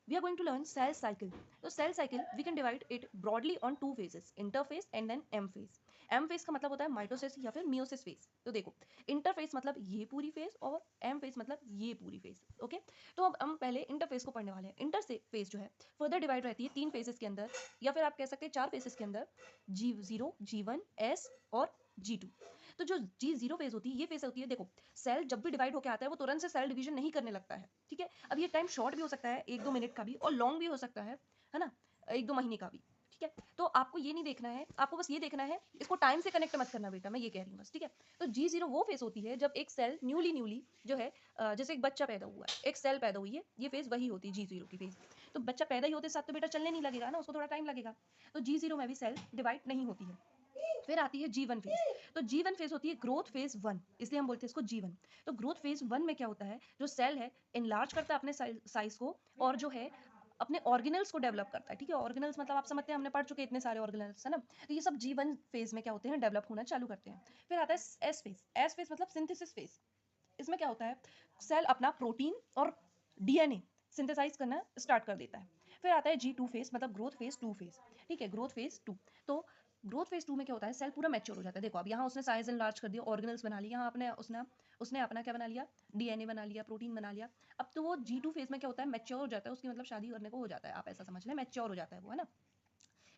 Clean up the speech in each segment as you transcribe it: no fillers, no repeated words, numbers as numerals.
we are going to learn cell cycle. तो cell cycle we can divide it broadly on two phases, interphase and then M phase. M phase का मतलब होता है mitosis या फिर meiosis phase. तो देखो इंटरफेस मतलब ये पूरी फेज और एम फेज मतलब ये पूरी फेज. ओके, तो अब हम पहले इंटरफेस को पढ़ने वाले हैं. इंटरफेस जो है फर्दर डिवाइड रहती है तीन फेजेस के अंदर, या फिर आप कह सकते हैं चार फेजेस के अंदर, G0, G1, S और G2. तो जो G0 फेज होती है, ये फेज होती है, देखो सेल जब भी डिवाइड होकर आता है वो तुरंत से सेल डिवीजन नहीं करने लगता है. ठीक है, अब ये टाइम शॉर्ट भी हो सकता है, 1-2 मिनट का भी, और लॉन्ग भी हो सकता है ना, 1-2 महीने का भी. ठीक है, तो आपको ये नहीं देखना है, आपको बस ये देखना है, इसको टाइम से कनेक्ट मत करना बेटा, मैं ये कह रही हूँ बस. ठीक है, तो G0 वो फेज होती है जब एक सेल न्यूली जो है, जैसे एक बच्चा पैदा हुआ है, एक सेल पैदा हुई है, ये फेज वही होती है G0 की फेज. तो बच्चा पैदा ही होते साथ तो बेटा चलने नहीं लगेगा ना, उसको थोड़ा टाइम लगेगा. तो G0 में भी सेल डिवाइड नहीं होती है. फिर आती है G1 फेज. तो G1 फेज होती है ग्रोथ फेज 1, इसलिए हम बोलते हैं इसको G1. तो ग्रोथ फेज 1 में क्या होता है, जो सेल है इनलार्ज करता है अपने साइज को, और जो है अपने ऑर्गेनल्स को डेवलप करता है. ठीक है, ऑर्गेनल्स मतलब आप समझते हैं, हमने पढ़ चुके हैं इतने सारे ऑर्गेनल्स, है ना. तो ये सब G1 फेज में क्या होते हैं, डेवलप होना चालू करते हैं. फिर आता है S फेज. S फेज मतलब सिंथेसिस फेज. इसमें क्या होता है, सेल अपना प्रोटीन और डीएनए सिंथेसाइज करना स्टार्ट कर देता है. फिर आता है G2 फेज मतलब ग्रोथ फेज 2 फेज. ठीक है, ग्रोथ फेज 2. तो ग्रोथ फेज 2 में क्या होता है, सेल पूरा मैच्योर हो जाता है. देखो अब यहाँ उसने साइज एनलार्ज कर दिया, ऑर्गेनल्स बना लिया, यहाँ अपने उसने उसने अपना क्या बना लिया, डीएनए बना लिया, प्रोटीन बना लिया. अब तो वो G2 फेज में क्या होता है, मैच्योर हो जाता है, उसकी मतलब शादी करने को हो जाता है, आप ऐसा समझ लें, मैच्योर हो जाता है वो, है ना.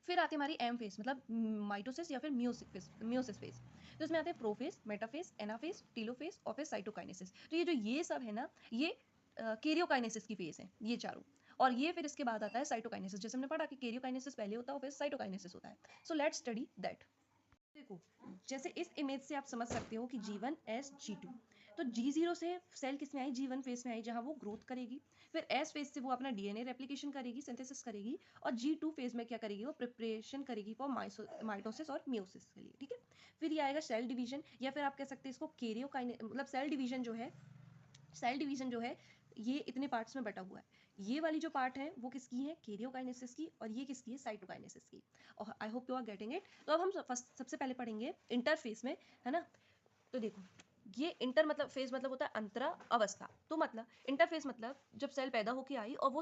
फिर आती है हमारी एम फेज मतलब माइटोसिस या फिर म्यूसिस फेज. तो इसमें आते हैं प्रोफेज, मेटाफेज, एनाफेज, टीलोफेज और फिर साइटोकाइनेसिस. तो ये सब है ना, ये कैरियोकाइनेसिस की फेज है ये चारों. और ये फिर इसके बाद आता है साइटोकाइनेसिस. जैसे हमने पढ़ा कि कैरियोकाइनेसिस पहले होता है और फिर साइटोकाइनेसिस होता है. So let's study that. देखो जैसे इस इमेज से आप समझ सकते हो कि G1 S G2. तो G0 से सेल किस में आई, G1 फेज में आई, जहां वो ग्रोथ करेगी. फिर S फेज से वो अपना डीएनए रेप्लिकेशन करेगी, सिंथेसिस करेगी. और G2 फेज में क्या करेगी, वो प्रिपरेशन करेगी फॉर माइटोसिस और म्यूसिस के लिए. ठीक है, फिर ये आएगा सेल डिवीजन, या फिर आप कह सकते हैं इसको कैरियोकाइने मतलब सेल डिवीजन जो है, सेल डिवीजन जो है ये इतने पार्ट्स में बटा हुआ है. ये वाली जो पार्ट है वो किसकी है, कैरियोकाइनेसिस की, और ये किसकी है, साइटोकाइनेसिस की. और I hope you are getting it. तो अब हम सबसे पहले पढ़ेंगे इंटरफेस में, है ना. तो देखो ये इंटर मतलब फेज मतलब होता है अंतरा अवस्था. तो मतलब इंटरफेस मतलब जब सेल पैदा होके आई और वो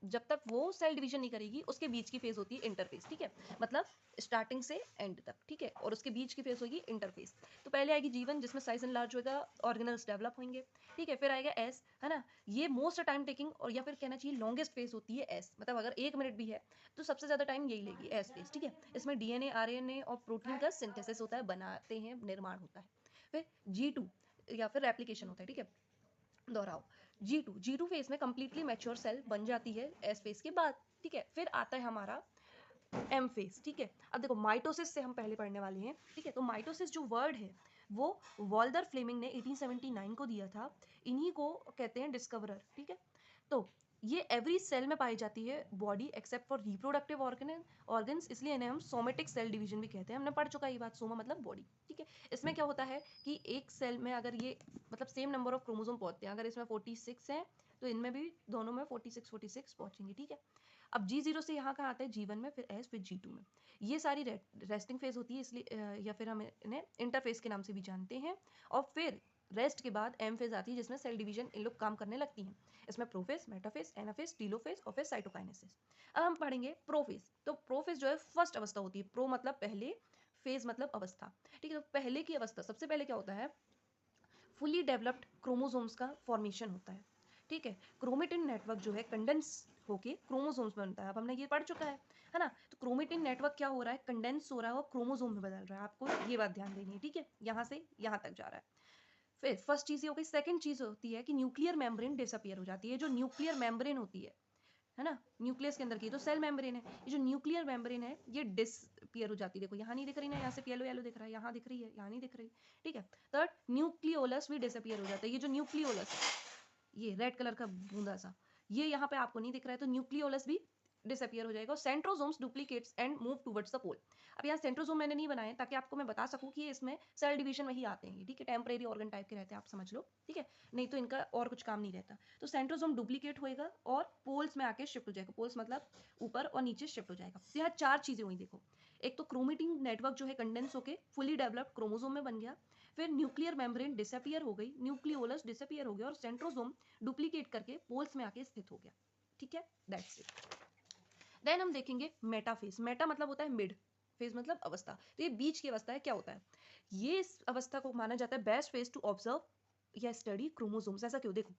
जब तक वो सेल डिवीजन नहीं करेगी उसके बीच की फेज होती है इंटरफेस. ठीक है, मतलब स्टार्टिंग से एंड तक. ठीक है, और उसके बीच की फेज होगी इंटरफेस. तो पहले आएगी G1 जिसमें साइज एनलार्ज होगा, ऑर्गेनल्स डेवलप होंगे. ठीक है, फिर आएगा S, है ना. ये मोस्ट टाइम टेकिंग और या फिर कहना चाहिए लॉन्गेस्ट फेज होती है S, मतलब अगर 1 मिनट भी है तो सबसे ज्यादा टाइम यही लेगी S फेज. ठीक है, इसमें डीएनए आरएनए और प्रोटीन का सिंथेसिस होता है, बनाते हैं, निर्माण होता है. फिर G2 या फिर रेप्लिकेशन होता है. ठीक है, दोहराओ. G2 फेज में कंप्लीटली मैच्योर सेल बन जाती है एस फेज के बाद. ठीक है, फिर आता है हमारा एम फेज. ठीक है, अब देखो माइटोसिस से हम पहले पढ़ने वाले हैं. ठीक है, तो माइटोसिस जो वर्ड है वो वॉल्डर फ्लेमिंग ने 1879 को दिया था. इन्हीं को कहते हैं डिस्कवरर. ठीक है, तो ये एवरी सेल में पाई जाती है body except for reproductive organs, इसलिए इन्हें हम सोमेटिक सेल डिवीजन भी कहते हैं. हमने पढ़ चुका है ये बात, सोमा मतलब बॉडी. ठीक है, इसमें क्या होता है कि एक सेल में अगर ये मतलब सेम नंबर ऑफ क्रोमोसोम पहुंचते हैं, अगर इसमें 46 है तो इनमें भी दोनों में 46 पहुंचेंगे. ठीक है, अब G0 से यहाँ कहाँ आता है, G1 में, फिर S, फिर G2 में. ये सारी रेस्टिंग फेज होती है, इसलिए या फिर हम इन्हें इंटरफेज के नाम से भी जानते हैं. और फिर रेस्ट के बाद एम फेज आती है जिसमें सेल डिवीजन इन लोग काम करने लगती हैं. इसमें प्रोफेज, मेटाफेज, एनाफेज, टीलोफेज और फिर साइटोकाइनेसिस. अब हम पढ़ेंगे प्रोफेज. तो प्रोफेज जो है फर्स्ट अवस्था होती है, प्रो मतलब पहले, फेज मतलब अवस्था. ठीक है, तो पहले की अवस्था सबसे पहले क्या होता है, फुली डेवलप्ड क्रोमोसोम्स का फॉर्मेशन होता है. ठीक है, क्रोमेटिन नेटवर्क जो है कंडेंस होके क्रोमोसोम्स बनता है. अब हमने ये पढ़ चुका है ना. तो क्रोमेटिन नेटवर्क क्या हो रहा है, कंडेंस हो रहा है और क्रोमोसोम में बदल रहा है. आपको ये बात ध्यान देनी है. ठीक है, यहाँ से यहाँ तक जा रहा है. फिर फर्स्ट चीज ये हो गई. सेकंड चीज होती है कि न्यूक्लियर मेम्ब्रेन डिसअपियर हो जाती है. जो न्यूक्लियर मेम्ब्रेन होती है ना, न्यूक्लियस के अंदर की, तो सेल मेम्ब्रेन है, ये जो न्यूक्लियर मेम्ब्रेन है ये डिसअपियर हो जाती है. देखो यहाँ नहीं दिख रही ना, यहाँ से येलो येलो दिख रहा है, यहाँ दिख रही है, यहाँ नहीं दिख रही. ठीक है, थर्ड न्यूक्लियोलस भी डिसअपियर हो जाता है. ये जो न्यूक्लियोलस है, ये रेड कलर का बूंदा सा, ये यहाँ पे आपको नहीं दिख रहा है, तो न्यूक्लियोलस भी डिसअपियर हो जाएगा. और centrosomes duplicates and move towards the pole. अब यहाँ सेंट्रोसोम मैंने नहीं बनाए ताकि आपको मैं बता सकूं कि ये इसमें सेल डिवीजन वही आते हैं. ठीक है, टेम्परेरी ऑर्गन टाइप के रहते हैं, आप समझ लो. ठीक है, नहीं तो इनका और कुछ काम नहीं रहता. तो सेंट्रोसोम डुप्लीकेट होएगा और पोल्स में आके शिफ्ट हो जाएगा. पोल्स मतलब ऊपर और नीचे शिफ्ट हो जाएगा. तो यहाँ चार चीजें हुई देखो. एक तो क्रोमेटिन नेटवर्क जो है कंडेंस होके फुली डेवलप्ड क्रोमोसोम में बन गया. फिर न्यूक्लियर मेम्ब्रेन डिसअपियर हो गई, न्यूक्लियोलस डिसअपियर हो गया, और सेंट्रोसोम डुप्लीकेट करके पोल्स में आके स्थित हो गया. ठीक है, दैट्स इट। देन हम देखेंगे मेटाफेज। मेटा मतलब होता है मिड, फेज मतलब अवस्था, तो ये बीच की अवस्था है। क्या होता है ये, इस अवस्था को माना जाता है बेस्ट फेज टू ऑब्जर्व या स्टडी क्रोमोसोम्स। ऐसा क्यों? देखो,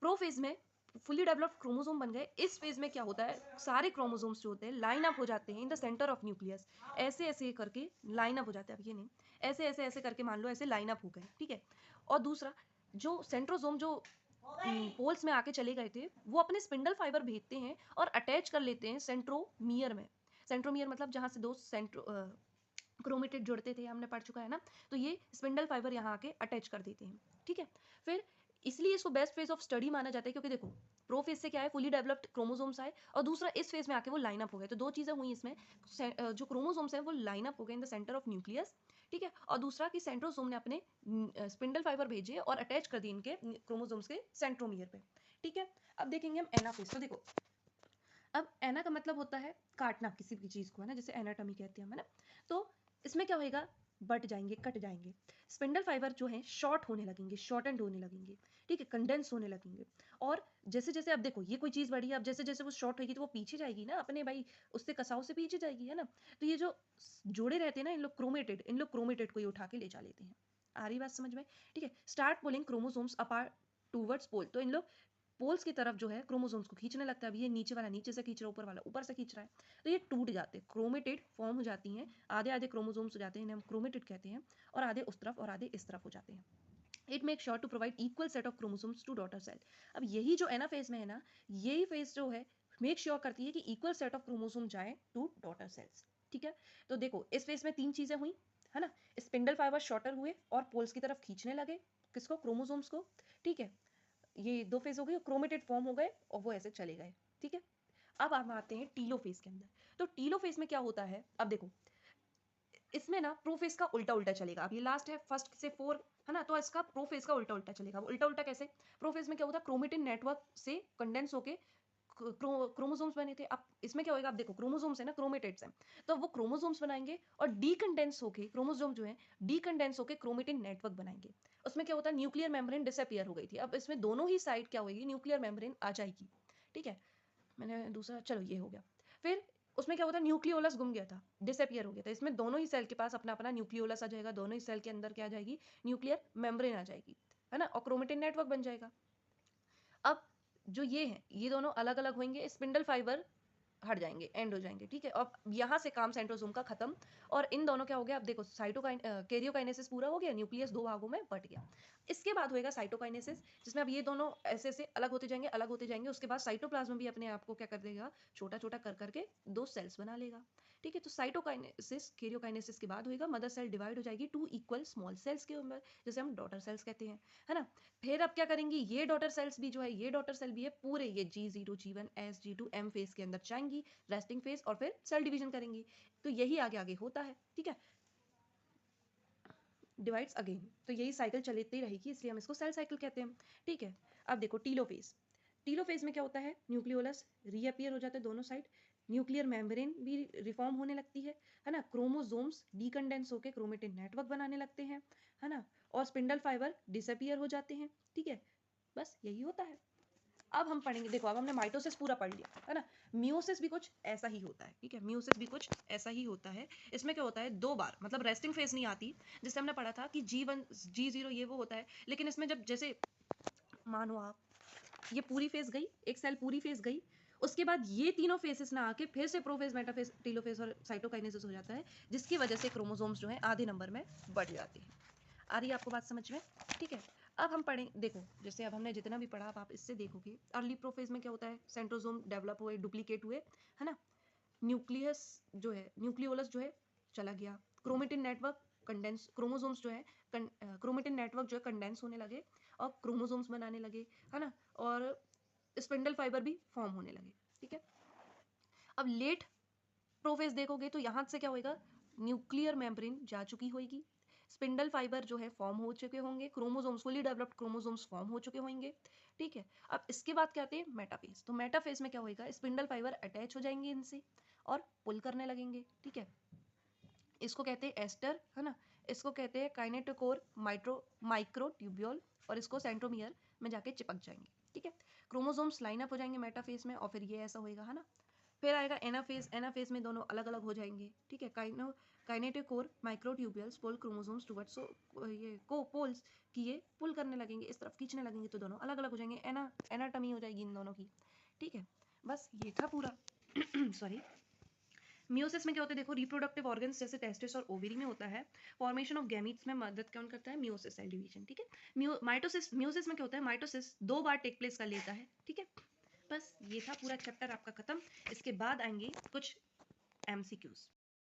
प्रो फेज में फुली डेवलप्ड क्रोमोसोम बन गए। इस फेज में क्या होता है, सारे क्रोमोसोम्स जो होते हैं लाइन अप हो जाते हैं in the centre of nucleus. ऐसे ऐसे करके लाइन अप हो जाते हैं। अब ये नहीं, ऐसे ऐसे ऐसे करके मान लो ऐसे लाइन अप हो गए, ठीक है। और दूसरा, जो सेंट्रोसोम जो पोल्स में आके चले गए थे, वो अपने स्पिंडल फाइबर भेजते हैं और अटैच कर लेते हैं सेंट्रोमियर में। सेंट्रोमियर मतलब जहाँ से दो सेंट्रो क्रोमेटिड जुड़ते थे, हमने पढ़ चुका है ना। तो ये स्पिंडल फाइबर यहाँ आके अटैच कर देते हैं, ठीक है। फिर इसलिए इसको बेस्ट फेज ऑफ स्टडी माना जाता है, क्योंकि देखो प्रो फेज से क्या है, फुली डेवलप्ड क्रोमोसोम्स आए, और दूसरा इस फेज में आके वो लाइन अप हो गए। तो दो चीजें हुई इसमें, जो क्रोमोसोम्स हैं वो लाइन अप हो गए in the centre of nucleus, ठीक है। और दूसरा कि सेंट्रोसोम ने अपने स्पिंडल फाइबर भेजे और अटैच कर दिए इनके क्रोमोसोम्स के सेंट्रोमियर पे, ठीक है। अब देखेंगे हम एनाफेज। तो देखो, अब एना का मतलब होता है काटना किसी भी चीज को, है ना, जैसे एनाटॉमी कहते हैं हम, है ना। तो इसमें क्या होएगा, बट जाएंगे, कट जाएंगे, स्पिंडल फाइबर जो है शॉर्ट होने लगेंगे, शॉर्ट एंड होने लगेंगे, ठीक है, कंडेंस होने लगेंगे। और जैसे जैसे अब देखो ये कोई चीज बढ़ी है, अब जैसे जैसे वो शॉर्ट होगी तो वो पीछे जाएगी ना अपने भाई, उससे कसाव से पीछे जाएगी, है ना। तो ये जो जोड़े रहते हैं ना, इन लोग क्रोमेटेड को ये उठा के ले जा लेते हैं। आ रही बात समझ में? ठीक है। Start pulling chromosomes apart towards pole. तो इन लोग पोल्स की तरफ जो है क्रोमोसोम्स को खींचने लगता है। अब ये नीचे वाला नीचे से खींच रहा है, ऊपर वाला ऊपर से खींच रहा है, तो ये टूट जाते हैं, क्रोमेटेड फॉर्म हो जाती हैं। आधे आधे क्रोमोसोम्स हो जाते हैं, इन्हें हम क्रोमेटेड कहते हैं, और आधे उस तरफ और आधे इस तरफ हो जाते हैं। It make sure to provide equal set of chromosomes to daughter cell. अब यही जो एना फेज में है ना, यही फेज जो है मेक श्योर करती है कि इक्वल सेट ऑफ क्रोमोसोम जाए टू डॉटर सेल्स, ठीक है। तो देखो इस फेज में तीन चीजें हुई, है ना। स्पिंडल फाइबर शॉर्टर हुए और पोल्स की तरफ खींचने लगे, किसको, क्रोमोसोम्स को, ठीक है। ये दो फेज हो गए, क्रोमेटेड फॉर्म हो गए और वो ऐसे चले गए, ठीक है। अब हम आते हैं टीलो फेज के अंदर। तो टीलो फेज में क्या होता है, अब देखो इसमें ना प्रो फेज का उल्टा उल्टा चलेगा। अब ये लास्ट है फर्स्ट से फोर, है ना, तो इसका प्रो फेज का उल्टा उल्टा चलेगा। उल्टा उल्टा कैसे? प्रो फेज में क्या होता है, क्रोमेटिन नेटवर्क से कंडेंस होके क्रोमोसोम्स बने थे। अब इसमें क्या होगा, अब देखो क्रोमोसोम्स है ना, क्रोमेटेड्स हैं, तो वो क्रोमोसोम्स बनाएंगे और डीकंडेंस होके क्रोमोसोम जो है डीकंडेंस होके क्रोमेटिन नेटवर्क बनाएंगे। उसमें क्या होता है, न्यूक्लियर मेम्ब्रेन डिसअपियर हो गई थी, अब इसमें दोनों ही साइड क्या होगी, न्यूक्लियर मेम्ब्रेन आ जाएगी, ठीक है। मैंने दूसरा, चलो ये हो गया। फिर उसमें क्या होता है, न्यूक्लियोलस गुम गया था, डिसअपियर हो गया था। इसमें दोनों ही सेल के पास अपना अपना न्यूक्लियोलस आ जाएगा, दोनों ही सेल के अंदर क्या आ जाएगी, न्यूक्लियर मेम्ब्रेन आ जाएगी, है ना, और क्रोमेटिन नेटवर्क बन जाएगा। अब जो ये है, ये दोनों अलग अलग होंगे, स्पिंडल फाइबर हट जाएंगे, एंड हो जाएंगे, ठीक है। अब यहाँ से काम सेंट्रोसोम का खत्म, और इन दोनों क्या हो गया, अब देखो साइटोकाइन कैरियोकाइनेसिस पूरा हो गया, न्यूक्लियस दो भागों में बट गया। इसके बाद होएगा साइटोकाइनेसिस, जिसमें अब ये दोनों ऐसे ऐसे अलग होते जाएंगे, अलग होते जाएंगे। उसके बाद साइटोप्लाज्म भी अपने आप को क्या कर देगा, छोटा छोटा कर करके दो सेल्स बना लेगा, ठीक है। तो साइटोकाइनेसिस कैरियोकाइनेसिस के बाद होएगा, मदर सेल डिवाइड हो जाएगी टू इक्वल स्मॉल सेल्स के अंदर, जैसे हम डॉटर सेल्स कहते हैं, है ना। फिर अब क्या करेंगी, ये डॉटर सेल्स भी जो है, ये डॉटर सेल भी है, पूरे ये G0 G1 S G2 M phase के अंदर जाएंगी, रेस्टिंग फेज, और फिर सेल डिवीजन करेंगी। तो यही आगे आगे होता है, ठीक है, डिवाइड्स अगेन। तो यही साइकिल चलती रहेगी, इसलिए हम इसको सेल साइकिल कहते हैं, ठीक है। अब देखो टीलोफेज। टीलोफेज में क्या होता है, न्यूक्लियोलस रीअपियर हो जाते हैं दोनों साइड, न्यूक्लियर मेम्ब्रेन भी रिफॉर्म होने लगती है ना, क्रोमोसोम्स डीकंडेंस होकर क्रोमेटिन नेटवर्क बनाने लगते हैं, है ना, और स्पिंडल फाइबर डिसअपियर हो जाते हैं, ठीक है। बस यही होता है। अब हम पढ़ेंगे, देखो अब हमने माइटोसिस पूरा पढ़ लिया, है ना। मियोसिस भी कुछ ऐसा ही होता है, ठीक है, मियोसिस भी कुछ ऐसा ही होता है। इसमें क्या होता है, दो बार, मतलब रेस्टिंग फेज नहीं आती, जिससे हमने पढ़ा था कि G1 G0 ये वो होता है। लेकिन इसमें जब जैसे मानो आप, ये पूरी फेज गई, एक सेल पूरी फेज गई, उसके बाद ये तीनों फेसेस ना आके फिर से प्रोफेज, मेटाफेज, टीलोफेज और साइटोकाइनेसिस हो जाता है, जिसकी वजह से क्रोमोसोम्स जो है आधे नंबर में बढ़ जाते हैं। आ रही है आपको बात समझ में? ठीक है। अब हम पढ़ें, देखो जैसे अब हमने जितना भी पढ़ा, अब आप इससे देखोगे अर्ली प्रोफेज में क्या होता है, सेंट्रोसोम डेवलप हुए, डुप्लीकेट हुए, है ना, न्यूक्लियस जो है, न्यूक्लियोलस जो है चला गया, क्रोमेटिन नेटवर्क कंडेंस, क्रोमोसोम्स जो है क्रोमेटिन नेटवर्क जो है कंडेंस होने लगे और क्रोमोसोम्स बनाने लगे, है ना, और स्पिंडल फाइबर भी फॉर्म होने लगे, ठीक है। अब लेट प्रोफेज देखोगे तो यहाँ से क्या होएगा, न्यूक्लियर मेम्ब्रेन जा चुकी होगी, स्पिंडल फाइबर जो है फॉर्म हो चुके होंगे, chromosomes fully developed chromosomes form हो चुके होंगे, ठीक है। अब इसके बाद क्या आते हैं, मेटाफेज। तो मेटाफेज में क्या होएगा, स्पिंडल फाइबर अटैच हो जाएंगे इनसे और पुल करने लगेंगे, ठीक है। इसको कहते हैं एस्टर, है ना, इसको कहते हैं काइनेटोकोर माइक्रोट्यूब्यूल, और इसको सेंट्रोमियर में जाके चिपक जाएंगे, ठीक है। क्रोमोसोम्स लाइन अप हो जाएंगे मेटाफेज में और फिर ये ऐसा होएगा, है ना। फिर आएगा एनाफेज, एनाफेज में दोनों अलग अलग हो जाएंगे, ठीक है। काइनेटिक कोर माइक्रोट्यूब्यूल्स पुल क्रोमोसोम्स टुवर्ड्स, सो ये को पोल्स कि ये पुल करने लगेंगे, इस तरफ खींचने लगेंगे, तो दोनों अलग अलग हो जाएंगे, एनाटमी हो जाएगी इन दोनों की, ठीक है। बस ये था पूरा। सॉरी। मियोसिस में क्या होता है, देखो रिप्रोडक्टिव ऑर्गन्स जैसे टेस्टिस और ओवरी में होता है, फॉर्मेशन ऑफ गैमीट्स में मदद कौन करता है, मियोसिस सेल डिवीजन, ठीक है। माइटोसिस, मियोसिस में क्या होता है, माइटोसिस 2 बार टेक प्लेस कर लेता है, ठीक है। बस ये था पूरा चैप्टर आपका खत्म। इसके बाद आएंगे कुछ एमसीक्यूज।